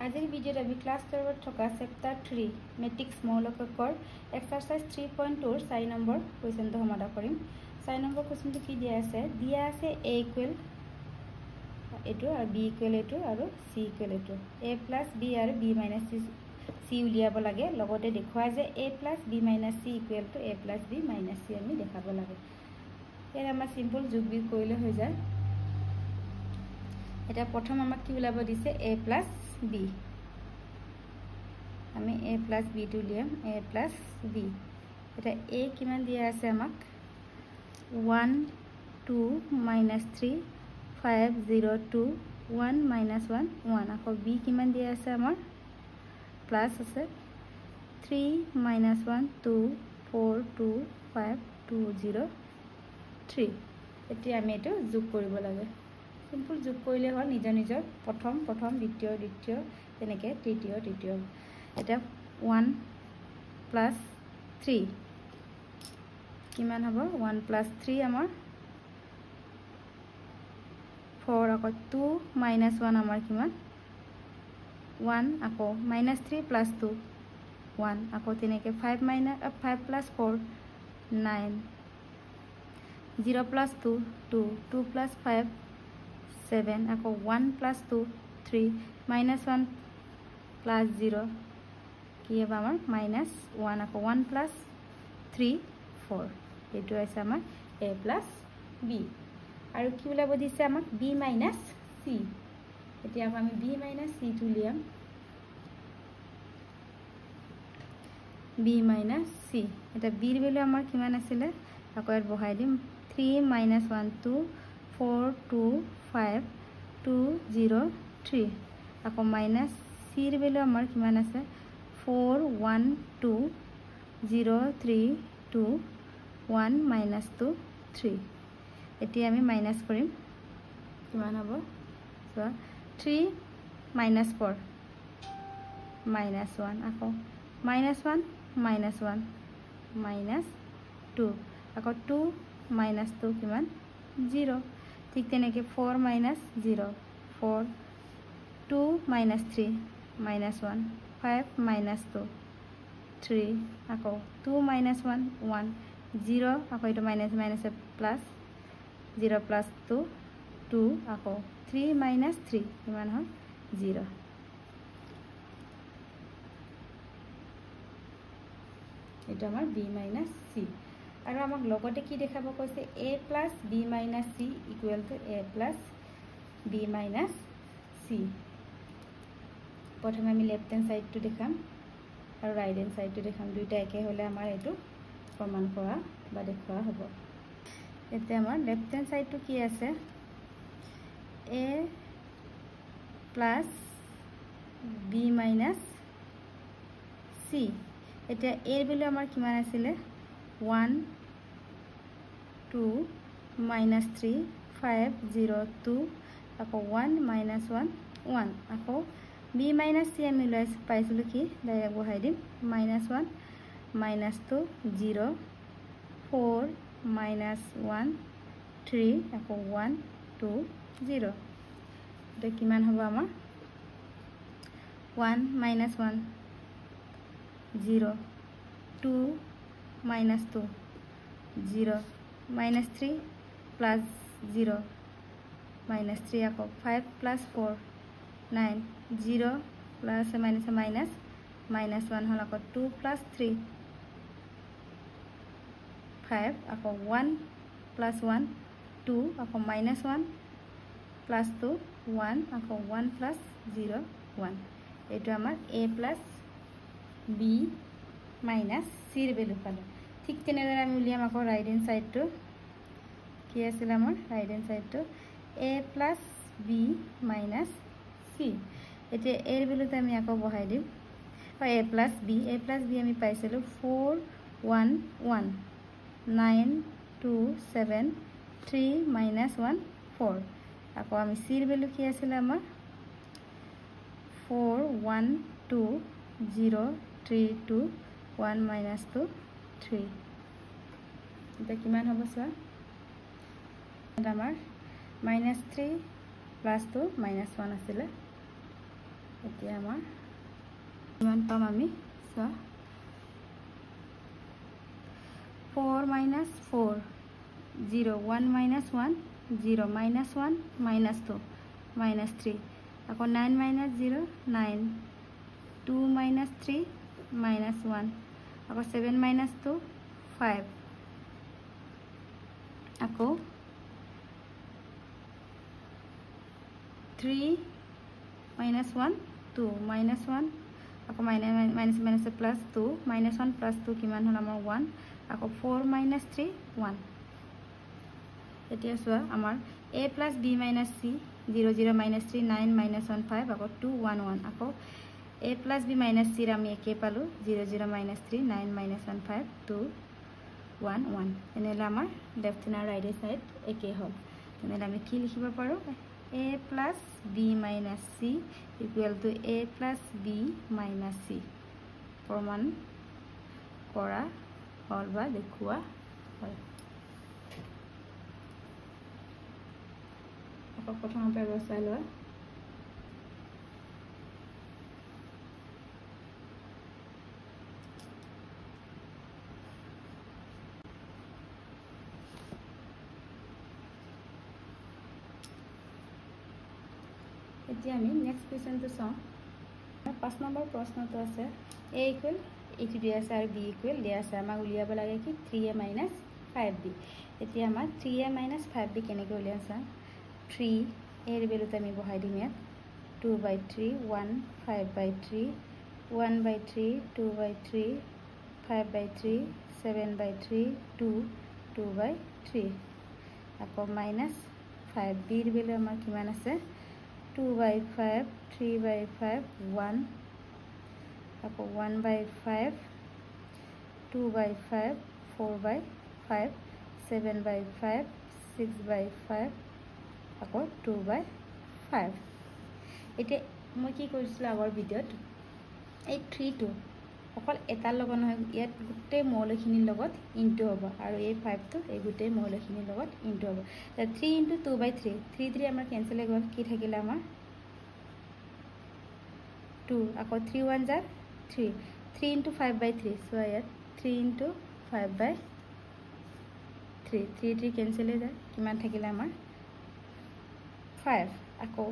আজিৰ ভিডিঅ'ত আমি ক্লাছ 12 থকা চেপ্টাৰ 3 মেট্ৰিক্স মৌলিকৰ এক্সাৰসাইজ 3.2 4 নম্বৰ কুৱেশ্যনটো সমাধান কৰিম। 4 নম্বৰ কুৱেশ্যনটো কি দিয়া আছে? দিয়া আছে a ইকুৱেল এটো আৰু b ইকুৱেল এটো আৰু c ইকুৱেল এটো। a প্লাস b আৰু b মাইনাস c উলিয়াব লাগে। লগতে দেখুৱা যে a plus b minus c equal to a plus b minus c আমি দেখাব লাগে। এৰ আমাৰ সিম্পল যোগ বিয়োগ কৰিলে হৈ যায়। এটা প্ৰথম আমাক কি উলাব দিছে a প্লাস b আমি a plus b to Liam a plus b এটা a কিমান দিয়া আছে আমাক 1 2 minus 3 5 0 2 1 minus 1 1 আকৌ b কিমান দিয়া আছে আমাৰ প্লাস আছে 3 minus 1 2 4 2 5 2 0 3 এতিয়া আমি এটো যোগ কৰিব লাগে। সিম্পল যোগ কৰিলে হ'ল নিজৰ নিজৰ প্ৰথম প্ৰথম দ্বিতীয় দ্বিতীয় তেনেকে তৃতীয় তৃতীয় এটা 1 plus 3 কিমান হ'ব 1 plus 3 আমাৰ 4 আকৌ 2 minus 1 আমাৰ কিমান 1 আকৌ minus 3 plus 2 1 আকৌ তেনেকে 5 minus 5 plus 4 9 0 plus 2 2 2 plus 5 7 আকৌ 1 plus 2 3 minus 1 plus 0 কি হবে আমার minus 1 আকৌ 1 plus 3 4 এটো আছে আমার a plus b আৰু কি উলাব দিছে আমাক b minus c এতিয়া আমি b minus c টু লিয়াম b minus c এটা b এর ভ্যালু আমাৰ কিমান আছিল আকৌ এর বহাই দিম 3 minus 1 2 4 2 5 2 0 3 আকৌ minus c এর ভ্যালু আমাৰ কিমান আছে 4 1 2 0 3 2 1 minus 2 3 এতিয়া আমি মাইনাস কৰিম কিমান হ'ব সো 3 minus 4 minus 1 আকৌ minus 1 minus 1 minus 2 আকৌ 2 minus 2 কিমান 0 ঠিক তেনেকে 4 minus 0 4 2 minus 3 minus 1 5 minus 2 3 আকৌ 2 minus 1 1 0 আকৌ এটো minus minus plus 0 plus 2 2 আকৌ 3 minus 3 কিমান হয় 0 এটা আমাৰ b minus c আৰু আমাক লগতে কি দেখাব কৈছে a plus b minus c equal to a plus b minus c প্ৰথমে আমি লেফট হ্যান্ড সাইড টু দেখাম আৰু ৰাইট হ্যান্ড সাইড টু দেখাম দুইটা একে হলে আমাৰ এটো প্ৰমাণ কৰা বা দেখুৱা হ'ব। এতিয়া আমাৰ লেফট হ্যান্ড সাইড টু কি আছে a plus b minus c এতিয়া a এর ভ্যালু আমাৰ কিমান আছিল 1 2 minus 3 5 0 2 আকৌ 1 minus 1 1 আকৌ b minus c আমি লৈ পাইছিলো কি ডাইৰেক্ট বহাই দিম minus 1 minus 2 0 4 minus 1 3 আকৌ 1 2 0 এটা কিমান হ'ব আমাৰ 1 minus 1 0 2 minus 2 0 minus 3 plus 0 minus 3 আকৌ 5 plus 4 9 0 plus minus minus minus 1 হল আকৌ 2 plus 3 5 আকৌ 1 plus 1 2 আকৌ minus 1 plus 2 1 আকৌ 1 plus 0 1 এটো আমাৰ a plus b minus c এৰ ভ্যালু পালো। ঠিক তেনেদৰে আমি উলিয়াম আকৌ ৰাইট হ্যান্ড সাইড টু কি আছিল আমাৰ রাইট হ্যান্ড সাইড টু a plus b minus c এতিয়া এর ভ্যালুতে আমি আকৌ বহাই দিম a plus b আমি পাইছিলো 4 1 1 9 2 7 3 minus 1 4 আকৌ আমি c এর ভ্যালু কি আছিল আমাৰ 4 1 2 0 3 2 1 minus 2 3 এটা কিমান হ'ব স্যার আমাৰ minus 3 plus 2 minus 1 আছিল এতিয়া আমাৰ কিমান পাম আমি চোৱা 4 minus 4 0 1 minus 1 0 minus 1 minus 2 minus 3 আকৌ 9 minus 0 9 2 minus 3 minus 1 আকৌ 7 minus 2 5 আকৌ 3 minus 1 2 minus 1 আকৌ minus plus 2 minus 1 plus 2 কিমান হ'ল আমাৰ 1 আকৌ 4 minus 3 1 এতিয়া চোৱা আমাৰ a plus b minus c 0 0 minus 3 9 minus 1 5 আকৌ 2 1 1 আকৌ a plus b minus c আমি একে পালো 0 0 minus 3 9 minus 1 5 2 1 1 এনেহলে আমাৰ লেফট এণ্ড ৰাইট সাইড একে হ'ল এনেহলে আমি কি লিখিব পাৰো a plus b minus c equal to a plus b minus c প্ৰমাণ কৰা হ'ল বা দেখুৱা হ'ল আকৌ প্ৰথমতে চাই লোৱা এতিয়া আমি নেক্সট কোৱেশ্চনটো চাওঁ 5 নম্বৰ প্ৰশ্নটো আছে a ইকুৱেল এইটো দিয়া আছে আৰু b ইকুৱেল দিয়া আছে আমাক উলিয়াব লাগে কি 3a 5b এতিয়া আমাৰ 3a 5b কেনেকৈ উলিয়াছা 3 এৰ ভ্যালুটো আমি বহাই দিম ইয়াত 2/3 1 5/3 1/3 2/3 5/3 7/3 2 2/3 আকৌ minus 5b এর ভ্যালু আমাৰ কিমান আছে 2/5 3/5 1 আকৌ 1/5 2/5 4/5 7/5 6/5 আকৌ 2/5 এতিয়া মই কি কৰিছিলো আগৰ ভিডিঅ'ত এই 3 টো অকল এটাৰ লগত নহয় ইয়াত গোটেই মৌলখিনিৰ লগত ইনটু হ'ব আৰু এই 5 টো এই গোটেই মৌলখিনিৰ লগত ইনটু হ'ব 3 * 2/3 3 3 আমাৰ কেনসেল হৈ গ'ল কি থাকিলে আমাৰ 2 আকৌ 3 1 jar 3 3 * 5/3 so ইয়াত 3 * 5/3 3 3 কেনসেল হৈ যায় কিমান থাকিলে আমাৰ 5 আকৌ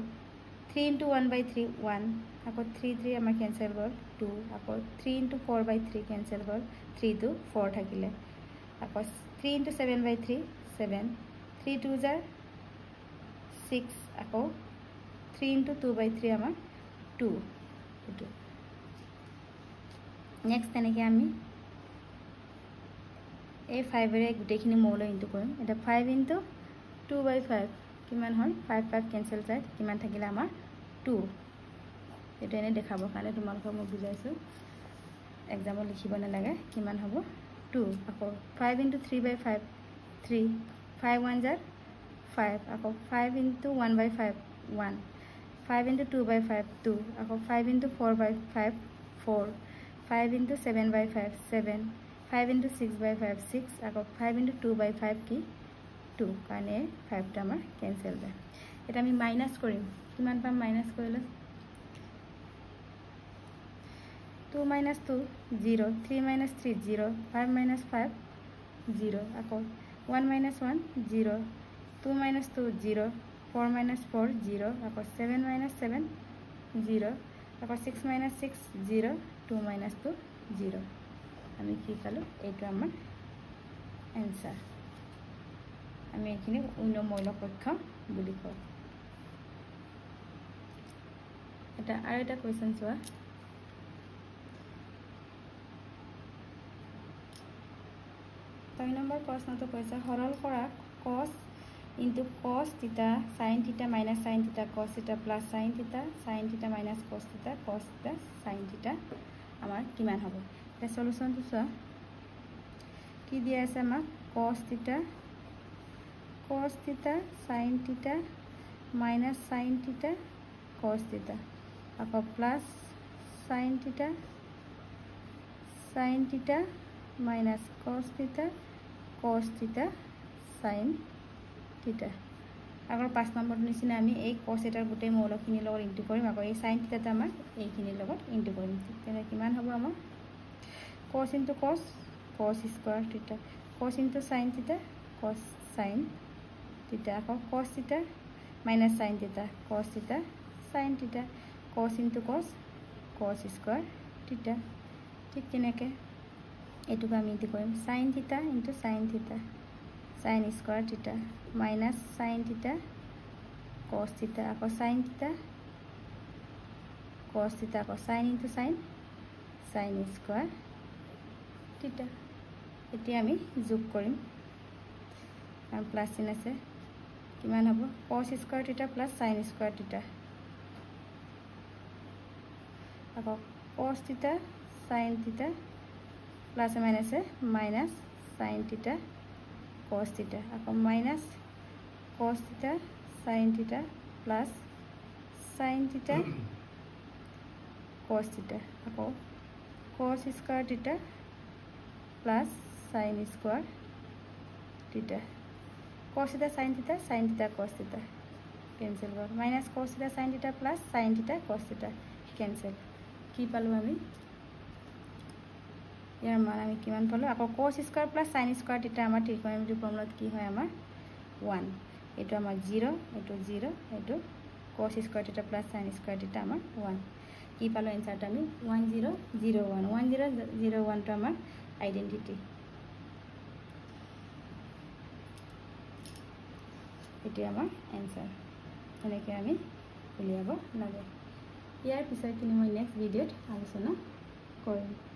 3 * 1/3 1 আকৌ 3 3 আমাৰ কেনসেল গ'ল 2 আকৌ 3 * 4/3 কেনসেল গ'ল 3 * 4 থাকিলে আকৌ 3 * 7/3 7 3 2 jar 6 আকৌ 3 * 2/3 আমাৰ 2 এটো নেক্সট তেনেকৈ আমি এই 5 এৰে গুটেখিনি মৌল ইনটু কৰিম এটা 5 * 2/5 কিমান হ'ল 5 5 কেনসেল যায় কিমান থাকিলে আমাৰ 2 এটা এনে দেখাবৰ কাৰণে তোমালোকক মই বুজাইছো এক্সামত লিখিব নালাগে কিমান হ'ব 2 আকৌ 5 * 3/5 3 5 1 jar 5 আকৌ 5 * 1/5 1 5 * 2/5 2 আকৌ 5 * 4/5 4 5 * 7/5 7 5 * 6/5 6 আকৌ 5 * 2/5 কি 2 কাৰণে 5 টা আমাৰ কেনসেল যায় এটা আমি মাইনাস কৰিম কিমান পাম মাইনাস কৰিলে 2 - 2 0 3 - 3 0 5 - 5 0 আকৌ 1 - 1 0 2 - 2 0 4 - 4 0 আকৌ 7 - 7 0 আকৌ 6 - 6 0 2 - 2 0 আমি কি পালো এইটো আমাৰ এনসাৰ আমি এখানে অন্য মৌলপক্ষ বুলি কওঁ এটা আৰু এটা কোৱেশ্চন চোৱা 6 নম্বৰ প্ৰশ্নটো কৈছে সৰল কৰা cos into cos theta sin theta minus sin theta cos theta plus sin theta minus cos theta sin theta আমাৰ কিমান হ'ব এটা সলিউশনটো চোৱা কি দিয়া আছে আমাক cos theta sin theta minus sin theta cos theta আকৌ plus sin theta minus cos theta sin theta আগৰ 5 নম্বৰটো নিচিনা আমি এই cos এটাৰ গোটেই মৌলখিনিৰ লগত ইনটু কৰিম আকৌ এই sin থিটাটো আমাৰ এইখিনিৰ লগত ইনটু কৰিম তেনে কিমান হ'ব আমাৰ cos into cos cos square theta cos into sin theta cos sin theta আকৌ cos theta minus sin theta cos theta sin theta cos into cos cos square theta ঠিক তেনেকৈ এটুকু আমি ইনটু কৰিম sin theta into sin theta sin square theta minus sin theta cos theta আকৌ sin theta cos theta আকৌ sin into sin sin square theta এতিয়া আমি যোগ কৰিম আৰু প্লাস চিন আছে কিমান হ'ব cos square theta plus sin square theta আকৌ cos theta sin theta plus minus minus sin theta cos theta আকৌ minus cos theta sin theta plus sin theta cos theta আকৌ cos square theta plus sin square theta cos theta sin theta cos theta cancel kor minus cos theta sin theta plus sin theta cos theta cancel কি পালো আমি ইয়াৰ মান আমি কিমান পালো আকৌ cos square plus sin square theta আমাৰ ত্ৰিকোণমিতিৰ ফৰ্মুলাত কি হয় আমাৰ 1 এটো আমাৰ 0 এটো 0 এটো cos square theta plus sin square theta আমাৰ 1 কি পালো এনসাৰটা আমি 1001 1001 টো আমাৰ আইডেন্টিটি এটি আমাৰ এনসাৰ এনেকৈ আমি উলিয়াব লাগে ইয়াৰ পিছৰখিনি মই নেক্সট ভিডিঅ'ত আলোচনা কৰিম